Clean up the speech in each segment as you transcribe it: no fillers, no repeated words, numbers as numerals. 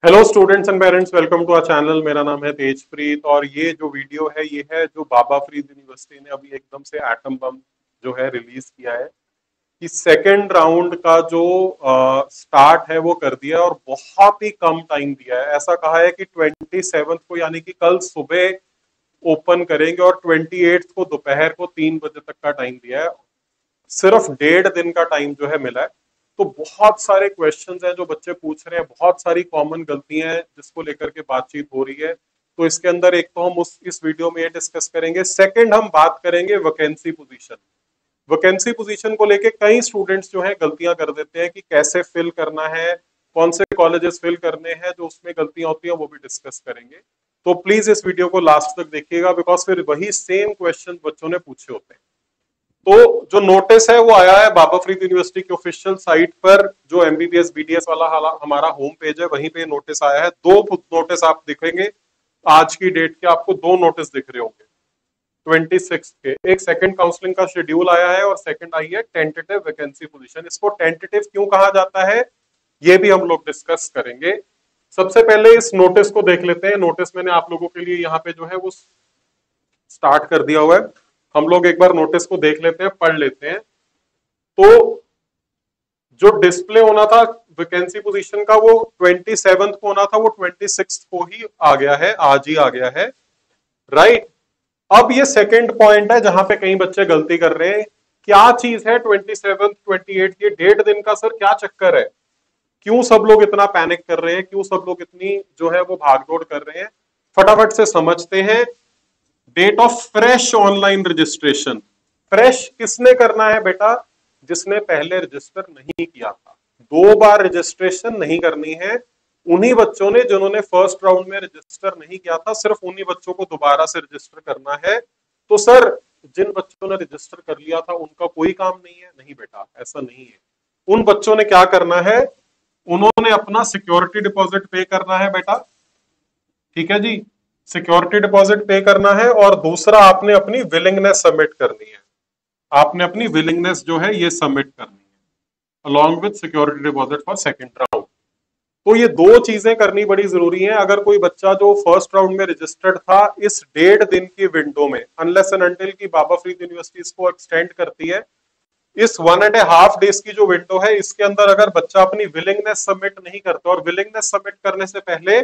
Hello students and parents, welcome to our channel. मेरा नाम है तेजप्रीत और ये जो वीडियो है ये है जो बाबा फरीद यूनिवर्सिटी ने अभी एकदम से एटम बम जो है रिलीज किया है कि सेकेंड राउंड का जो स्टार्ट है वो कर दिया है और बहुत ही कम टाइम दिया है। ऐसा कहा है कि 27 को यानी कि कल सुबह ओपन करेंगे और 28 को दोपहर को 3 बजे तक का टाइम दिया है। सिर्फ 1.5 दिन का टाइम जो है मिला है। तो बहुत सारे क्वेश्चंस हैं जो बच्चे पूछ रहे हैं, बहुत सारी कॉमन गलतियां हैं जिसको लेकर के बातचीत हो रही है। तो इसके अंदर एक तो हम इस वीडियो में ये डिस्कस करेंगे। सेकंड हम बात करेंगे वैकेंसी पोजीशन। वैकेंसी पोजीशन को लेके कई स्टूडेंट्स जो है गलतियां कर देते हैं कि कैसे फिल करना है, कौन से कॉलेजेस फिल करने हैं, जो उसमें गलतियां होती हैं वो भी डिस्कस करेंगे। तो प्लीज इस वीडियो को लास्ट तक देखिएगा बिकॉज फिर वही सेम क्वेश्चन बच्चों ने पूछे होते हैं। तो जो नोटिस है वो आया है बाबा फरीद यूनिवर्सिटी की ऑफिशियल साइट पर, जो एमबीबीएस बीडीएस वाला हमारा होम पेज है वहीं पे नोटिस आया है। दो नोटिस आप दिखेंगे आज की डेट के, आपको दो नोटिस दिख रहे होंगे 26 के। एक सेकंड काउंसलिंग का शेड्यूल आया है और सेकंड आई है टेंटेटिव वैकेंसी पोजीशन। इसको टेंटेटिव क्यों कहा जाता है ये भी हम लोग डिस्कस करेंगे। सबसे पहले इस नोटिस को देख लेते हैं। नोटिस मैंने आप लोगों के लिए यहाँ पे जो है वो स्टार्ट कर दिया हुआ है। हम लोग एक बार नोटिस को देख लेते हैं, पढ़ लेते हैं। तो जो डिस्प्ले होना था वैकेंसी पोजीशन का वो 27 को होना था, वो 26 को ही आ गया है, आज ही आ गया है, राइट। अब ये सेकंड पॉइंट है जहां पे कई बच्चे गलती कर रहे हैं। क्या चीज है 27 28, ये 1.5 दिन का सर क्या चक्कर है? क्यों सब लोग इतना पैनिक कर रहे हैं, क्यों सब लोग इतनी जो है वो भागदौड़ कर रहे हैं? फटाफट से समझते हैं। Date of fresh online registration. Fresh किसने करना है बेटा? जिसने पहले रजिस्टर नहीं किया था। 2 बार रजिस्ट्रेशन नहीं करनी है। उन्हीं बच्चों ने जिन्होंने फर्स्ट राउंड में रजिस्टर नहीं किया था, सिर्फ उन्हीं बच्चों को दोबारा से रजिस्टर करना है। तो सर जिन बच्चों ने रजिस्टर कर लिया था उनका कोई काम नहीं है? नहीं बेटा, ऐसा नहीं है। उन बच्चों ने क्या करना है? उन्होंने अपना सिक्योरिटी डिपॉजिट पे करना है बेटा, ठीक है जी। सिक्योरिटी डिपॉजिट पे करना है और दूसरा आपने अपनी विलिंगनेस सबमिट करनी है। आपने अपनी विलिंगनेस जो है ये सबमिट करनी है along with security deposit for second round. तो ये दो चीजें करनी बड़ी जरूरी हैं। अगर कोई बच्चा जो फर्स्ट राउंड में रजिस्टर्ड था इस 1.5 दिन की विंडो में, अनलेस एंड अनटिल की बाबा फरीद यूनिवर्सिटी इसको एक्सटेंड करती है, इस 1.5 डेज की जो विंडो है इसके अंदर अगर बच्चा अपनी विलिंगनेस सबमिट नहीं करता, और विलिंगनेस सबमिट करने से पहले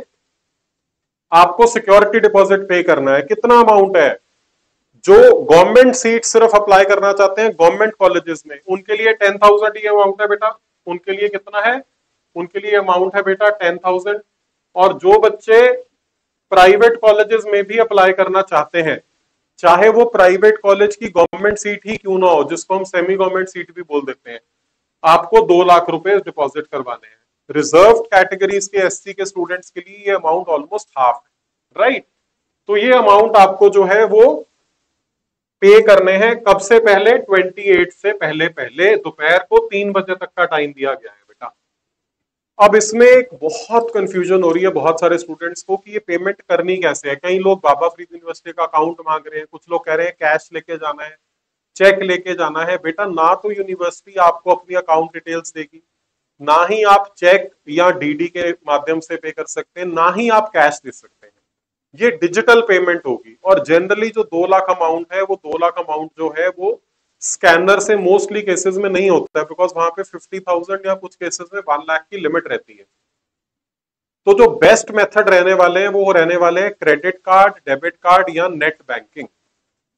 आपको सिक्योरिटी डिपॉजिट पे करना है। कितना अमाउंट है? जो गवर्नमेंट सीट सिर्फ अप्लाई करना चाहते हैं गवर्नमेंट कॉलेजेस में, उनके लिए 10,000 ही अमाउंट है बेटा। उनके लिए कितना है? उनके लिए अमाउंट है बेटा 10,000। और जो बच्चे प्राइवेट कॉलेजेस में भी अप्लाई करना चाहते हैं, चाहे वो प्राइवेट कॉलेज की गवर्नमेंट सीट ही क्यों ना हो, जिसको हम सेमी गवर्नमेंट सीट भी बोल देते हैं, आपको 2 लाख रुपए डिपॉजिट करवाने हैं। रिजर्व कैटेगरीज के एससी के स्टूडेंट्स के लिए ये अमाउंट ऑलमोस्ट हाफ है, राइट। तो ये अमाउंट आपको जो है वो पे करने हैं। कब से पहले? 28 से पहले पहले दोपहर को 3 बजे तक का टाइम दिया गया है बेटा। अब इसमें एक बहुत कंफ्यूजन हो रही है बहुत सारे स्टूडेंट्स को कि ये पेमेंट करनी कैसे है। कई लोग बाबा फरीद यूनिवर्सिटी का अकाउंट मांग रहे हैं, कुछ लोग कह रहे हैं कैश लेके जाना है, चेक लेके जाना है। बेटा ना तो यूनिवर्सिटी आपको अपनी अकाउंट डिटेल्स देगी, ना ही आप चेक या डीडी के माध्यम से पे कर सकते हैं, ना ही आप कैश दे सकते हैं। ये डिजिटल पेमेंट होगी। और जनरली जो 2 लाख अमाउंट है वो 2 लाख अमाउंट जो है वो स्कैनर से मोस्टली केसेस में नहीं होता है, बिकॉज वहां पे 50,000 या कुछ केसेस में 1 लाख की लिमिट रहती है। तो जो बेस्ट मेथड रहने वाले हैं वो रहने वाले हैं क्रेडिट कार्ड, डेबिट कार्ड या नेट बैंकिंग।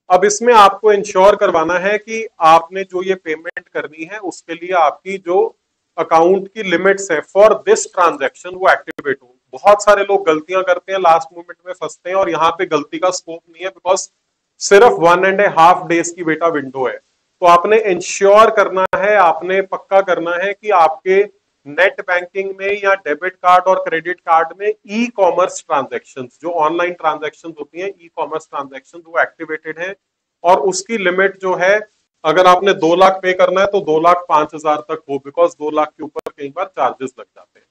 अब इसमें आपको इंश्योर करवाना है कि आपने जो ये पेमेंट करनी है उसके लिए आपकी जो अकाउंट की लिमिट्स है फॉर दिस ट्रांजैक्शन वो एक्टिवेट हो। बहुत सारे लोग गलतियां करते हैं, लास्ट मोमेंट में फंसते हैं, और यहाँ पे गलती का स्कोप नहीं है बिकॉज सिर्फ 1.5 डेज की बेटा विंडो है। तो आपने इंश्योर करना है, आपने पक्का करना है कि आपके नेट बैंकिंग में या डेबिट कार्ड और क्रेडिट कार्ड में ई कॉमर्स ट्रांजेक्शन, जो ऑनलाइन ट्रांजेक्शन होती हैं, ई कॉमर्स ट्रांजेक्शन वो एक्टिवेटेड है। और उसकी लिमिट जो है, अगर आपने 2 लाख पे करना है तो 2,05,000 तक हो, बिकॉज 2 लाख के ऊपर कई बार चार्जेस लग जाते हैं।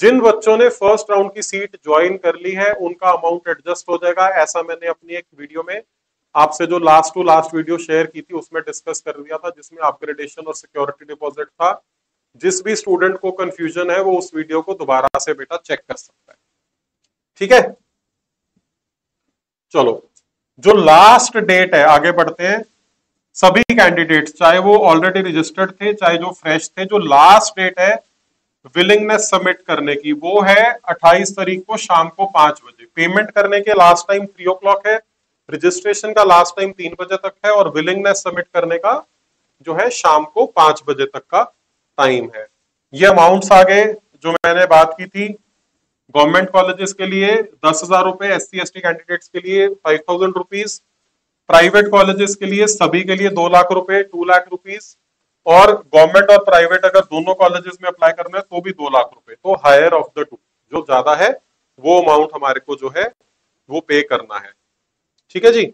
जिन बच्चों ने फर्स्ट राउंड की सीट ज्वाइन कर ली है उनका अमाउंट एडजस्ट हो जाएगा। ऐसा मैंने अपनी एक वीडियो में आपसे जो last to last video share की थी उसमें डिस्कस कर दिया था, जिसमें अपग्रेडेशन और सिक्योरिटी डिपॉजिट था। जिस भी स्टूडेंट को कंफ्यूजन है वो उस वीडियो को दोबारा से बेटा चेक कर सकता है। ठीक है, चलो जो लास्ट डेट है, आगे बढ़ते हैं। सभी कैंडिडेट्स चाहे वो ऑलरेडी रजिस्टर्ड थे चाहे जो फ्रेश थे, जो लास्ट डेट है विलिंगनेस सबमिट करने की वो है 28 तारीख को शाम को 5 बजे। पेमेंट करने के लास्ट टाइम 3 o'clock है, रजिस्ट्रेशन का लास्ट टाइम 3 बजे तक है और विलिंगनेस सबमिट करने का जो है शाम को 5 बजे तक का टाइम है। ये अमाउंट्स आ गए जो मैंने बात की थी। गवर्नमेंट कॉलेजेस के लिए 10,000 रुपए, SC ST कैंडिडेट्स के लिए 5,000 रुपीज, प्राइवेट कॉलेजेस के लिए सभी के लिए 2 लाख रुपए 2 लाख रुपीज, और गवर्नमेंट और प्राइवेट अगर दोनों कॉलेजेस में अप्लाई करना है तो भी 2 लाख रुपए। तो हायर ऑफ द टू जो ज्यादा है वो अमाउंट हमारे को जो है वो पे करना है। ठीक है जी।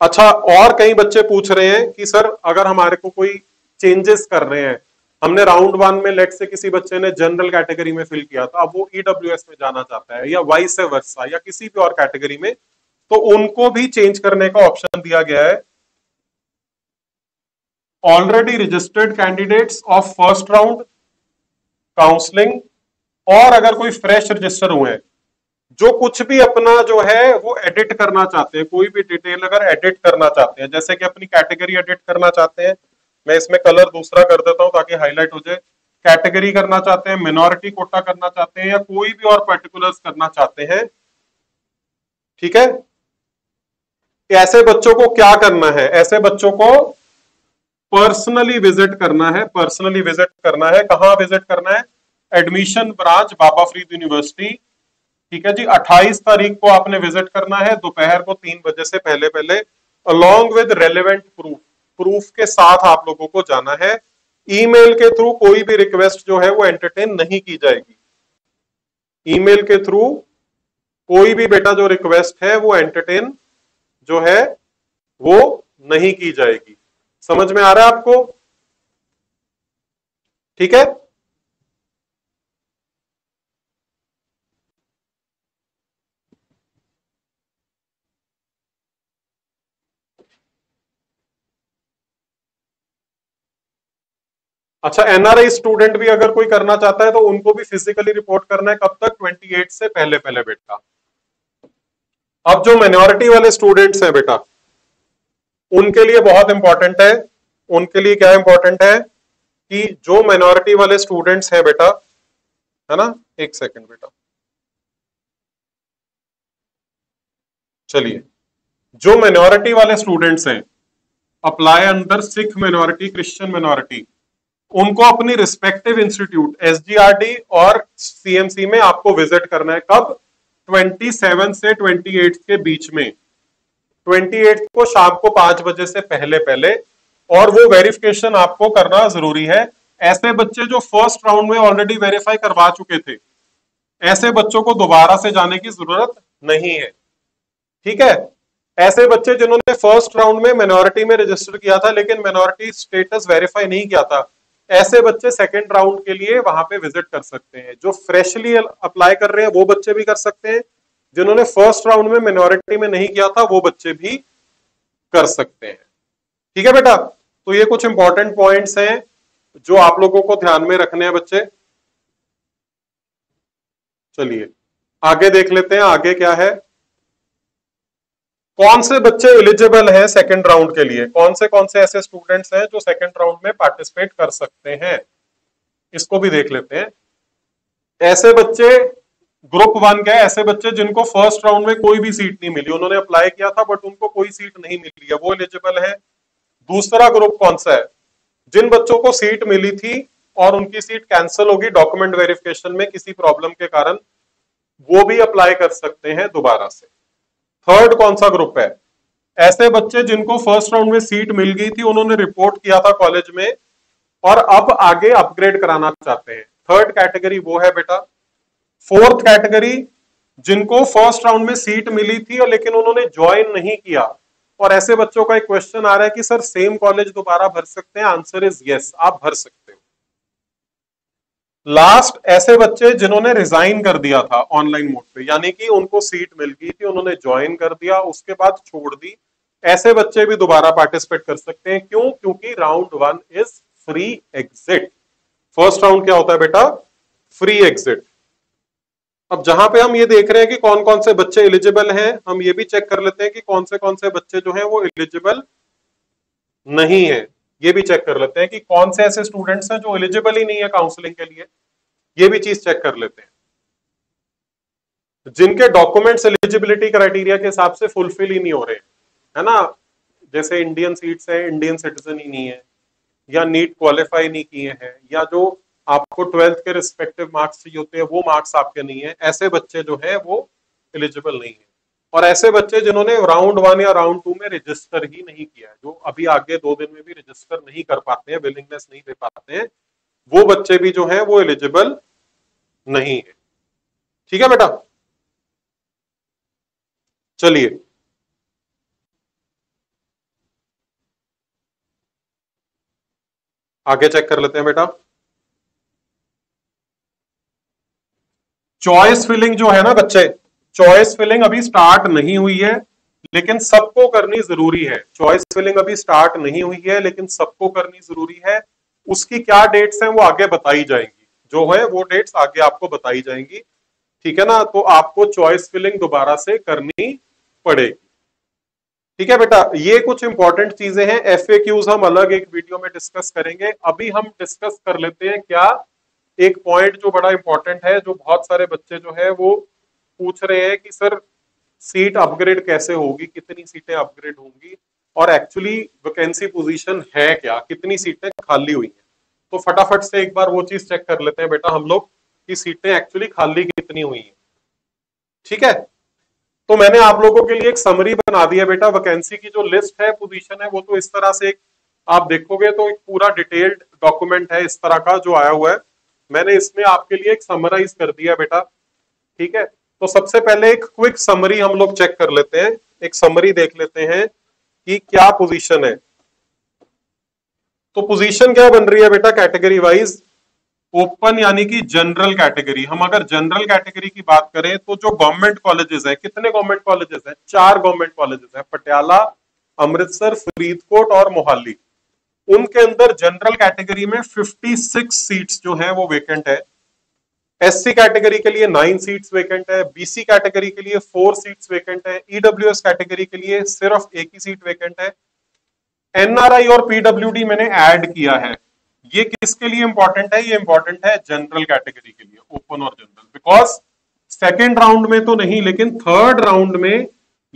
अच्छा, और कई बच्चे पूछ रहे हैं कि सर अगर हमारे को कोई चेंजेस कर रहे हैं, हमने राउंड 1 में लेट से किसी बच्चे ने जनरल कैटेगरी में फिल किया था, अब वो EWS में जाना चाहता है या वाइस वर्सा या किसी भी और कैटेगरी में, तो उनको भी चेंज करने का ऑप्शन दिया गया है। Already registered candidates of first round counselling, और अगर कोई फ्रेश रजिस्टर हुए हैं जो कुछ भी अपना जो है वो एडिट करना चाहते हैं, कोई भी डिटेल अगर एडिट करना चाहते हैं, जैसे कि अपनी कैटेगरी एडिट करना चाहते हैं, मैं इसमें कलर दूसरा कर देता हूं ताकि हाईलाइट हो जाए, कैटेगरी करना चाहते हैं, मिनॉरिटी कोटा करना चाहते हैं या कोई भी और पर्टिकुलर्स करना चाहते हैं, ठीक है, ऐसे बच्चों को क्या करना है? ऐसे बच्चों को पर्सनली विजिट करना है। पर्सनली विजिट करना है, कहां विजिट करना है? एडमिशन ब्रांच बाबा फरीद यूनिवर्सिटी, ठीक है जी। 28 तारीख को आपने विजिट करना है दोपहर को 3 बजे से पहले पहले, along with relevant proof, proof के साथ आप लोगों को जाना है। ईमेल के थ्रू कोई भी रिक्वेस्ट जो है वो एंटरटेन नहीं की जाएगी। ईमेल के थ्रू कोई भी बेटा जो रिक्वेस्ट है वो एंटरटेन जो है वो नहीं की जाएगी। समझ में आ रहा है आपको? ठीक है। अच्छा, NRI स्टूडेंट भी अगर कोई करना चाहता है तो उनको भी फिजिकली रिपोर्ट करना है। कब तक? 28 से पहले पहले बेटा। अब जो माइनॉरिटी वाले स्टूडेंट्स हैं बेटा, उनके लिए बहुत इंपॉर्टेंट है। उनके लिए क्या इंपॉर्टेंट है कि जो माइनॉरिटी वाले स्टूडेंट्स हैं बेटा, है ना, एक सेकंड बेटा, चलिए, जो माइनॉरिटी वाले स्टूडेंट्स हैं apply under Sikh minority, Christian minority, उनको अपनी रिस्पेक्टिव इंस्टीट्यूट SGRD और CMC में आपको विजिट करना है। कब? 27 से 28 के बीच में, 28 को शाम को 5 बजे से पहले पहले, और वो वेरिफिकेशन आपको करना जरूरी है। ऐसे बच्चे जो फर्स्ट राउंड में ऑलरेडी वेरीफाई करवा चुके थे, ऐसे बच्चों को दोबारा से जाने की जरूरत नहीं है। ठीक है। ऐसे बच्चे जिन्होंने फर्स्ट राउंड में माइनॉरिटी में रजिस्टर किया था लेकिन माइनॉरिटी स्टेटस वेरीफाई नहीं किया था, ऐसे बच्चे सेकेंड राउंड के लिए वहां पे विजिट कर सकते हैं। जो फ्रेशली अप्लाई कर रहे हैं वो बच्चे भी कर सकते हैं, जिन्होंने फर्स्ट राउंड में माइनॉरिटी में नहीं किया था वो बच्चे भी कर सकते हैं। ठीक है बेटा, तो ये कुछ इंपॉर्टेंट पॉइंट्स हैं जो आप लोगों को ध्यान में रखने हैं बच्चे। चलिए आगे देख लेते हैं, आगे क्या है। कौन से बच्चे एलिजिबल हैं सेकंड राउंड के लिए? कौन से ऐसे स्टूडेंट्स हैं जो सेकंड राउंड में पार्टिसिपेट कर सकते हैं? इसको भी देख लेते हैं। ऐसे बच्चे, ग्रुप 1 के ऐसे बच्चे जिनको फर्स्ट राउंड में कोई भी सीट नहीं मिली, उन्होंने अप्लाई किया था बट उनको कोई सीट नहीं मिली है, वो एलिजिबल है। दूसरा ग्रुप कौन सा है? जिन बच्चों को सीट मिली थी और उनकी सीट कैंसिल होगी डॉक्यूमेंट वेरिफिकेशन में किसी प्रॉब्लम के कारण, वो भी अप्लाई कर सकते हैं दोबारा से। थर्ड कौन सा ग्रुप है? ऐसे बच्चे जिनको फर्स्ट राउंड में सीट मिल गई थी, उन्होंने रिपोर्ट किया था कॉलेज में और अब आगे अपग्रेड कराना चाहते हैं। थर्ड कैटेगरी वो है बेटा। फोर्थ कैटेगरी, जिनको फर्स्ट राउंड में सीट मिली थी और लेकिन उन्होंने ज्वाइन नहीं किया, और ऐसे बच्चों का एक क्वेश्चन आ रहा है कि सर सेम कॉलेज दोबारा भर सकते हैं? आंसर इज यस, आप भर सकते हो। लास्ट, ऐसे बच्चे जिन्होंने रिजाइन कर दिया था ऑनलाइन मोड पे, यानी कि उनको सीट मिल गई थी, उन्होंने ज्वाइन कर दिया, उसके बाद छोड़ दी, ऐसे बच्चे भी दोबारा पार्टिसिपेट कर सकते हैं। क्यों? क्योंकि round 1 is free exit. First round क्या होता है बेटा? Free exit. अब जहां पे हम ये देख रहे हैं कि कौन कौन से बच्चे एलिजिबल हैं, हम ये भी चेक कर लेते हैं कि कौन से बच्चे जो हैं वो एलिजिबल नहीं है। ये भी चेक कर लेते हैं कि कौन से ऐसे स्टूडेंट्स हैं जो एलिजिबल ही नहीं है काउंसलिंग के लिए। ये भी चीज चेक कर लेते हैं। जिनके डॉक्यूमेंट्स एलिजिबिलिटी क्राइटेरिया के हिसाब से फुलफिल ही नहीं हो रहे, है ना, जैसे इंडियन सीट्स हैं, इंडियन सिटीजन ही नहीं है, या नीट क्वालिफाई नहीं किए हैं, या जो आपको 12th के रिस्पेक्टिव मार्क्स चाहिए होते हैं वो मार्क्स आपके नहीं है, ऐसे बच्चे जो है वो एलिजिबल नहीं है। और ऐसे बच्चे जिन्होंने राउंड 1 या राउंड 2 में रजिस्टर ही नहीं किया है, जो अभी आगे 2 दिन में भी रजिस्टर नहीं कर पाते हैं, विलिंगनेस नहीं दे पाते हैं, वो बच्चे भी जो है वो एलिजिबल नहीं है। ठीक है बेटा, चलिए आगे चेक कर लेते हैं बेटा। चॉइस फिलिंग जो है ना बच्चे, चॉइस फिलिंग अभी स्टार्ट नहीं हुई है, लेकिन सबको करनी जरूरी है। चॉइस फिलिंग अभी स्टार्ट नहीं हुई है लेकिन सबको करनी जरूरी है। उसकी क्या डेट्स हैं वो आगे बताई जाएंगी, जो है वो डेट्स आगे आपको बताई जाएंगी। ठीक है ना, तो आपको चॉइस फिलिंग दोबारा से करनी पड़ेगी। ठीक है बेटा, ये कुछ इंपॉर्टेंट चीजें हैं। एफएक्यूज हम अलग एक वीडियो में डिस्कस करेंगे। अभी हम डिस्कस कर लेते हैं क्या, एक पॉइंट जो बड़ा इंपॉर्टेंट है, जो बहुत सारे बच्चे जो है वो पूछ रहे हैं कि सर सीट अपग्रेड कैसे होगी, कितनी सीटें अपग्रेड होंगी, और एक्चुअली वैकेंसी पोजीशन है क्या, कितनी सीटें खाली हुई हैं। तो फटाफट से एक बार वो चीज चेक कर लेते हैं बेटा हम लोग कि सीटें एक्चुअली खाली कितनी हुई हैं। ठीक है, तो मैंने आप लोगों के लिए एक समरी बना दी है बेटा। वैकेंसी की जो लिस्ट है, पोजीशन है, वो तो इस तरह से आप देखोगे तो एक पूरा डिटेल्ड डॉक्यूमेंट है इस तरह का जो आया हुआ है। मैंने इसमें आपके लिए एक समराइज कर दिया बेटा। ठीक है, तो सबसे पहले एक क्विक समरी हम लोग चेक कर लेते हैं, एक समरी देख लेते हैं कि क्या पोजीशन है। तो पोजीशन क्या बन रही है बेटा कैटेगरी वाइज? ओपन यानी कि जनरल कैटेगरी। हम अगर जनरल कैटेगरी की बात करें तो जो गवर्नमेंट कॉलेजेस हैं, कितने गवर्नमेंट कॉलेजेस हैं? 4 गवर्नमेंट कॉलेजेस हैं, पटियाला, अमृतसर, फरीदकोट और मोहाली। उनके अंदर जनरल कैटेगरी में 56 सीट्स जो है वो वेकेंट है। एससी कैटेगरी के लिए 9 सीट्स वेकेंट है, बीसी कैटेगरी के लिए 4 सीट्स वेकेंट है, ईडब्ल्यूएस कैटेगरी के लिए सिर्फ एक ही सीट वेकेंट है। एनआरआई और पीडब्ल्यूडी मैंने ऐड किया है। ये किसके लिए इंपॉर्टेंट है? ये इंपॉर्टेंट है जनरल कैटेगरी के लिए, ओपन और जनरल, बिकॉज सेकेंड राउंड में तो नहीं लेकिन थर्ड राउंड में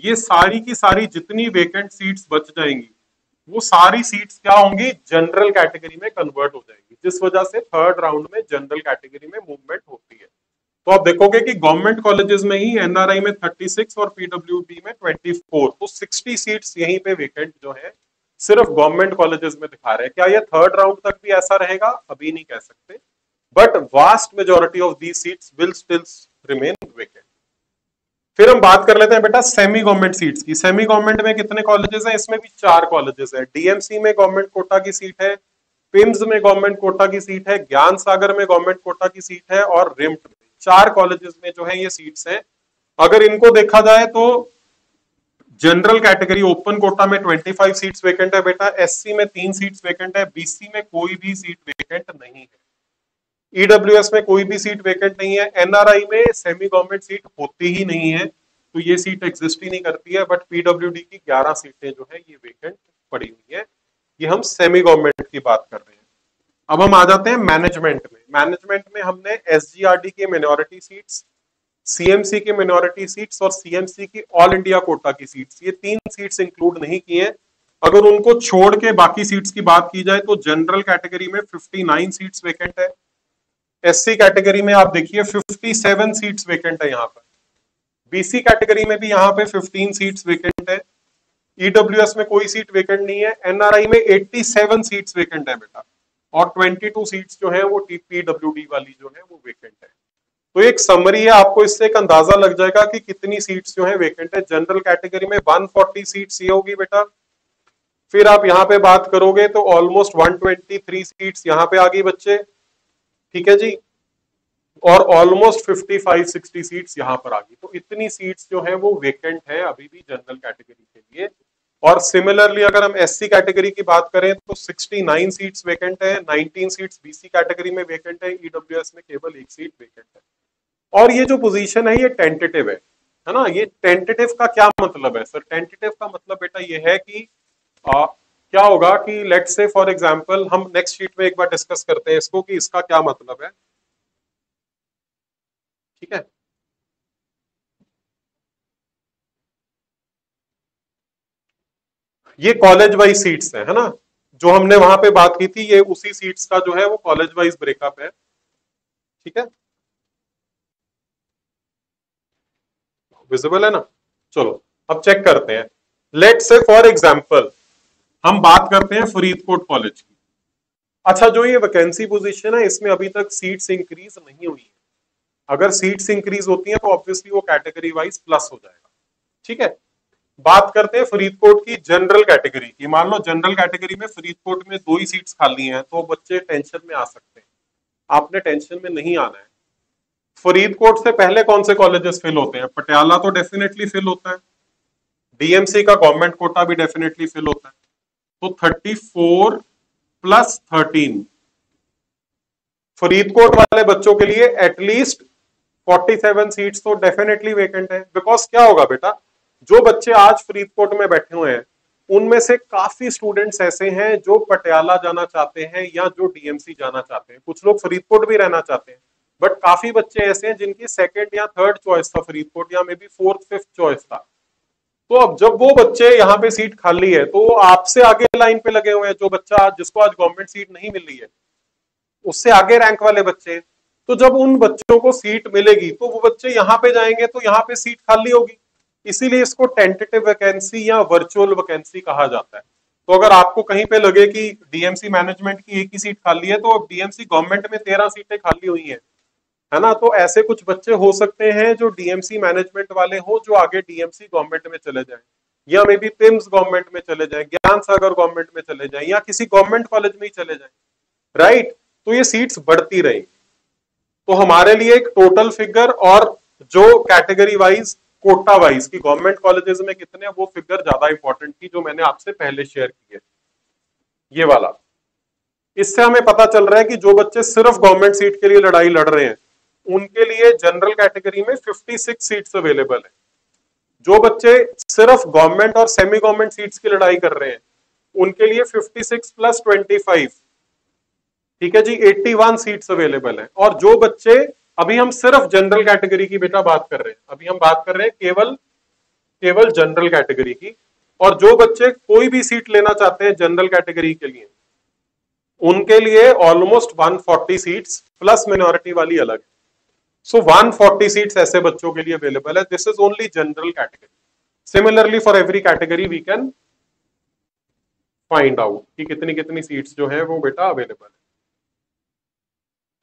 ये सारी की सारी जितनी वेकेंट सीट्स बच जाएंगी वो सारी सीट्स क्या होंगी? जनरल कैटेगरी में कन्वर्ट हो जाएगी, जिस वजह से थर्ड राउंड में जनरल कैटेगरी में मूवमेंट होती है। तो आप देखोगे कि गवर्नमेंट कॉलेजेस में ही एनआरआई में 36 और पीडब्ल्यूडी में 24, तो 60 सीट्स यहीं पे वेकेंट जो है सिर्फ गवर्नमेंट कॉलेजेस में दिखा रहे हैं। क्या ये थर्ड राउंड तक भी ऐसा रहेगा? अभी नहीं कह सकते, but vast majority of the seats will still remain vacant. फिर हम बात कर लेते हैं बेटा सेमी गवर्नमेंट सीट्स की। सेमी गवर्नमेंट में कितने कॉलेजेस हैं? इसमें भी 4 कॉलेजेस हैं। डीएमसी में गवर्नमेंट कोटा की सीट है, पिम्स में गवर्नमेंट कोटा की सीट है, ज्ञान सागर में गवर्नमेंट कोटा की सीट है, और रिम्ट में। 4 कॉलेजेस में जो है ये सीट्स हैं। अगर इनको देखा जाए तो जनरल कैटेगरी ओपन कोटा में 25 सीट्स वेकेंट है बेटा, एससी में 3 सीट्स वेकेंट है, बीसी में कोई भी सीट वेकेंट नहीं है, ईडब्ल्यूएस में कोई भी सीट वेकेंट नहीं है, एनआरआई में सेमी गवर्नमेंट सीट होती ही नहीं है, तो ये सीट एग्जिस्ट ही नहीं करती है। बट पीडब्ल्यूडी की 11 सीटें जो है ये वेकेंट पड़ी हुई है। ये हम सेमी गवर्नमेंट की बात कर रहे हैं। अब हम आ जाते हैं मैनेजमेंट में। मैनेजमेंट में हमने एसजीआरडी के मिनोरिटी सीट्स, सीएमसी की मिनोरिटी सीट्स और सीएमसी की ऑल इंडिया कोटा की सीट्स, ये 3 सीट्स इंक्लूड नहीं की हैं। अगर उनको छोड़ के बाकी सीट्स की बात की जाए तो जनरल कैटेगरी में 59 सीट्स वेकेंट है, एससी कैटेगरी में आप देखिए 57 सीट्स वेकेंट है यहाँ पर, बीसी कैटेगरी में भी यहाँ पे 15 सीट्स वेकेंट है, ईडब्ल्यूएस में कोई सीट वेकेंट नहीं है, एनआरआई में 87 सीट्स वेकेंट है बेटा, और 22 सीट्स जो है वो पीडब्ल्यूडी वाली जो है वो वेकेंट है। तो एक समरी है, आपको इससे एक अंदाजा लग जाएगा कि कितनी सीट्स जो है वेकेंट है। जनरल कैटेगरी में 140 सीट्स ये होगी बेटा। फिर आप यहाँ पे बात करोगे तो ऑलमोस्ट 123 सीट्स यहाँ पे आ गई बच्चे, ठीक है जी, और ऑलमोस्ट 55-60 सीट्स यहाँ पर आ गई। तो इतनी सीट्स जो है वो वेकेंट है अभी भी जनरल कैटेगरी के लिए। और सिमिलरली अगर हम एससी कैटेगरी की बात करें तो 69 सीट्स वेकेंट है, 19 सीट्स बीसी कैटेगरी में वेकेंट है, ईडब्ल्यूएस में केवल 1 सीट वेकेंट है। और ये जो पोजीशन है ये टेंटेटिव है ना। ये टेंटेटिव का क्या मतलब है सर? टेंटेटिव का मतलब बेटा ये है कि क्या होगा कि लेट्स से फॉर एग्जांपल, हम नेक्स्ट शीट में एक बार डिस्कस करते हैं इसको कि इसका क्या मतलब है, ठीक है। ये कॉलेज वाइज सीट्स है ना, जो हमने वहां पे बात की थी, ये उसी सीट्स का जो है वो कॉलेज वाइज ब्रेकअप है, ठीक है। विजिबल है ना? चलो अब चेक करते हैं। लेट्स से फॉर एग्जांपल हम बात करते हैं फरीदकोट कॉलेज की। अच्छा, जो ये वैकेंसी पोजीशन है इसमें अभी तक सीट्स इंक्रीज नहीं हुई है। अगर सीट्स इंक्रीज होती हैं तो ऑब्वियसली वो कैटेगरी वाइज प्लस हो जाएगा, ठीक है। बात करते हैं फरीदकोट की जनरल कैटेगरी की। मान लो जनरल कैटेगरी में फरीदकोट में 2 ही सीट्स खाली हैं, तो बच्चे टेंशन में आ सकते हैं। आपने टेंशन में नहीं आना है। फरीदकोट से पहले कौन से कॉलेजेस फिल होते हैं? पटियाला तो डेफिनेटली फिल होता है, डीएमसी का गवर्नमेंट कोटा भी डेफिनेटली फिल होता है। तो 34 प्लस 13 फरीदकोट वाले बच्चों के लिए एटलीस्ट 47 सीट्स तो डेफिनेटली वेकेंट है। बिकॉज क्या होगा बेटा, जो बच्चे आज फरीदकोट में बैठे हुए हैं उनमें से काफी स्टूडेंट्स ऐसे हैं जो पटियाला जाना चाहते हैं या जो डीएमसी जाना चाहते हैं। कुछ लोग फरीदकोट भी रहना चाहते हैं, बट काफी बच्चे ऐसे हैं जिनकी सेकंड या थर्ड चॉइस था फरीदकोट, या may be fourth fifth choice था। तो अब जब वो बच्चे यहाँ पे सीट खाली है तो वो आपसे आगे लाइन पे लगे हुए हैं। जो बच्चा जिसको आज गवर्नमेंट सीट नहीं मिल रही है उससे आगे रैंक वाले बच्चे, तो जब उन बच्चों को सीट मिलेगी तो वो बच्चे यहाँ पे जाएंगे तो यहाँ पे सीट खाली होगी। इसीलिए इसको टेंटेटिव वैकेंसी या वर्चुअल वैकेंसी कहा जाता है। तो अगर आपको कहीं पे लगे कि डीएमसी मैनेजमेंट की एक ही सीट खाली है, तो अब डीएमसी गवर्नमेंट में 13 सीटें खाली हुई हैं, है ना। तो ऐसे कुछ बच्चे हो सकते हैं जो डीएमसी मैनेजमेंट वाले हो, जो आगे डीएमसी गवर्नमेंट में चले जाएं, या मे बी पिम्स गवर्नमेंट में चले जाएं, ज्ञान सागर गवर्नमेंट में चले जाएं, या किसी गवर्नमेंट कॉलेज में ही चले जाएं, राइट। तो ये सीट्स बढ़ती रहेंगी। तो हमारे लिए एक टोटल फिगर और जो कैटेगरी वाइज कोटा वाइज की गवर्नमेंट कॉलेजेस में कितने, वो फिगर ज्यादा इंपॉर्टेंट थी जो मैंने आपसे पहले शेयर की है, ये वाला। इससे हमें पता चल रहा है कि जो बच्चे सिर्फ गवर्नमेंट सीट के लिए लड़ाई लड़ रहे हैं उनके लिए जनरल कैटेगरी में 56 सीट्स अवेलेबल है। जो बच्चे सिर्फ गवर्नमेंट और सेमी गवर्नमेंट सीट्स की लड़ाई कर रहे हैं उनके लिए 56 प्लस 25, ठीक है जी, 81 सीट्स अवेलेबल है। और जो बच्चे, अभी हम सिर्फ जनरल कैटेगरी की बेटा बात कर रहे हैं, अभी हम बात कर रहे हैं केवल जनरल कैटेगरी की। और जो बच्चे कोई भी सीट लेना चाहते हैं जनरल कैटेगरी के लिए, उनके लिए ऑलमोस्ट 140 सीट्स प्लस मिनोरिटी वाली अलग है। सो 140 सीट्स ऐसे बच्चों के लिए अवेलेबल है। This is only general category. Similarly for every category we can find out कि कितनी कितनी सीट्स जो है वो बेटा अवेलेबल है,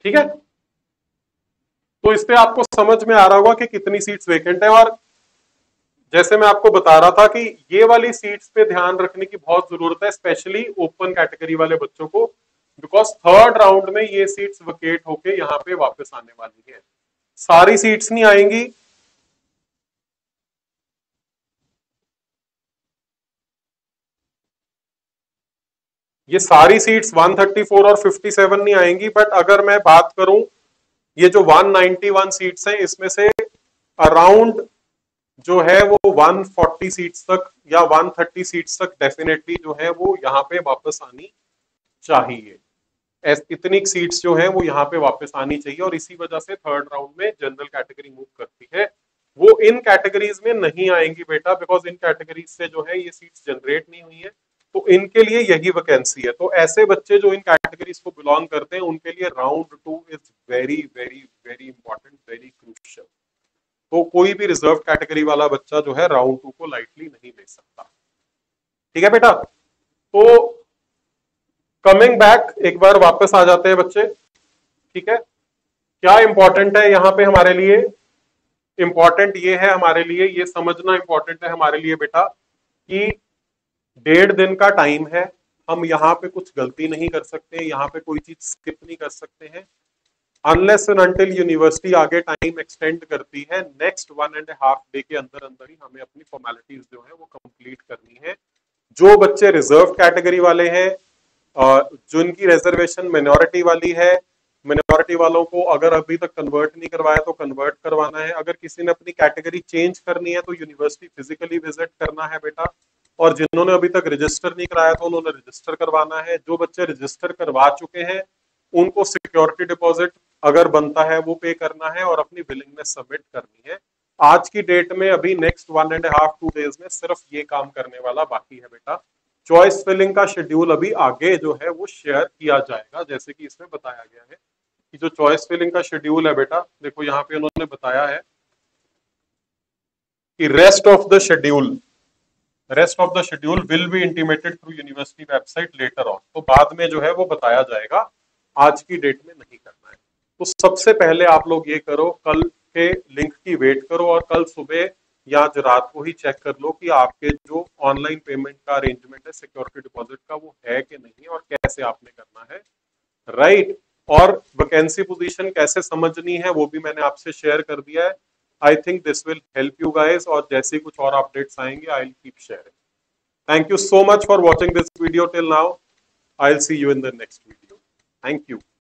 ठीक है। तो इस पे आपको समझ में आ रहा होगा कि कितनी सीट्स वेकेंट है। और जैसे मैं आपको बता रहा था कि ये वाली सीट्स पे ध्यान रखने की बहुत जरूरत है, स्पेशली ओपन कैटेगरी वाले बच्चों को, बिकॉज थर्ड राउंड में ये सीट्स वेकेट होके यहाँ पे वापस आने वाली है। सारी सीट्स नहीं आएंगी, ये सारी सीट्स 134 और 57 नहीं आएंगी, बट अगर मैं बात करूं ये जो 191 सीट्स हैं इसमें से अराउंड जो है वो 140 सीट्स तक या 130 सीट्स तक डेफिनेटली जो है वो यहाँ पे वापस आनी चाहिए। इतनी सीट्स जो है वो यहाँ पे वापस आनी चाहिए। और इसी वजह से थर्ड राउंड में जनरल कैटेगरी मूव करती है। वो इन कैटेगरीज में नहीं आएंगी बेटा, बिकॉज इन कैटेगरीज से जो है ये सीट्स जनरेट नहीं हुई है, तो इनके लिए यही वैकेंसी है। तो ऐसे बच्चे जो इन कैटेगरीज को बिलोंग करते हैं उनके लिए round 2 is very very very important, very crucial. तो कोई भी रिजर्व कैटेगरी वाला बच्चा जो है राउंड 2 को लाइटली नहीं ले सकता, ठीक है बेटा। तो कमिंग बैक, एक बार वापस आ जाते हैं बच्चे, ठीक है। क्या इंपॉर्टेंट है यहाँ पे हमारे लिए? इंपॉर्टेंट ये है हमारे लिए, ये समझना इंपॉर्टेंट है हमारे लिए बेटा कि 1.5 दिन का टाइम है। हम यहाँ पे कुछ गलती नहीं कर सकते, यहाँ पे कोई चीज स्किप नहीं कर सकते हैं, अनलेस एंड अनटिल यूनिवर्सिटी आगे टाइम एक्सटेंड करती है। नेक्स्ट 1.5 डे के अंदर अंदर ही हमें अपनी फॉर्मेलिटीज जो है वो कंप्लीट करनी है। जो बच्चे रिजर्व कैटेगरी वाले हैं, जिनकी रिजर्वेशन मिनॉरिटी वाली है, मिनॉरिटी वालों को अगर अभी तक कन्वर्ट नहीं करवाया तो कन्वर्ट करवाना है। अगर किसी ने अपनी कैटेगरी चेंज करनी है तो यूनिवर्सिटी फिजिकली विजिट करना है बेटा। और जिन्होंने अभी तक रजिस्टर नहीं कराया तो उन्होंने रजिस्टर करवाना है। जो बच्चे रजिस्टर करवा चुके हैं उनको सिक्योरिटी डिपॉजिट अगर बनता है वो पे करना है और अपनी विलिंगनेस सबमिट करनी है। आज की डेट में अभी नेक्स्ट 1.5 2 डेज में सिर्फ ये काम करने वाला बाकी है बेटा। चॉइस फिलिंग का शेड्यूल अभी आगे जो है वो शेयर किया जाएगा, जैसे कि इसमें बताया गया है कि जो चॉइस फिलिंग का शेड्यूल है बेटा, देखो यहाँ पे उन्होंने बताया है कि rest of the schedule will be intimated through university website later on. तो बाद में जो है वो बताया जाएगा, आज की डेट में नहीं करना है। तो सबसे पहले आप लोग ये करो, कल के लिंक की वेट करो और कल सुबह या आज रात को ही चेक कर लो कि आपके जो ऑनलाइन पेमेंट का अरेंजमेंट है सिक्योरिटी डिपॉजिट का वो है कि नहीं और कैसे आपने करना है, राइट। और वैकेंसी पोजीशन कैसे समझनी है वो भी मैंने आपसे शेयर कर दिया है। I think this will help you guys, और जैसे कुछ और अपडेट्स आएंगे I will keep sharing. Thank you so much for watching this video till now. I'll see you in the next video. Thank you.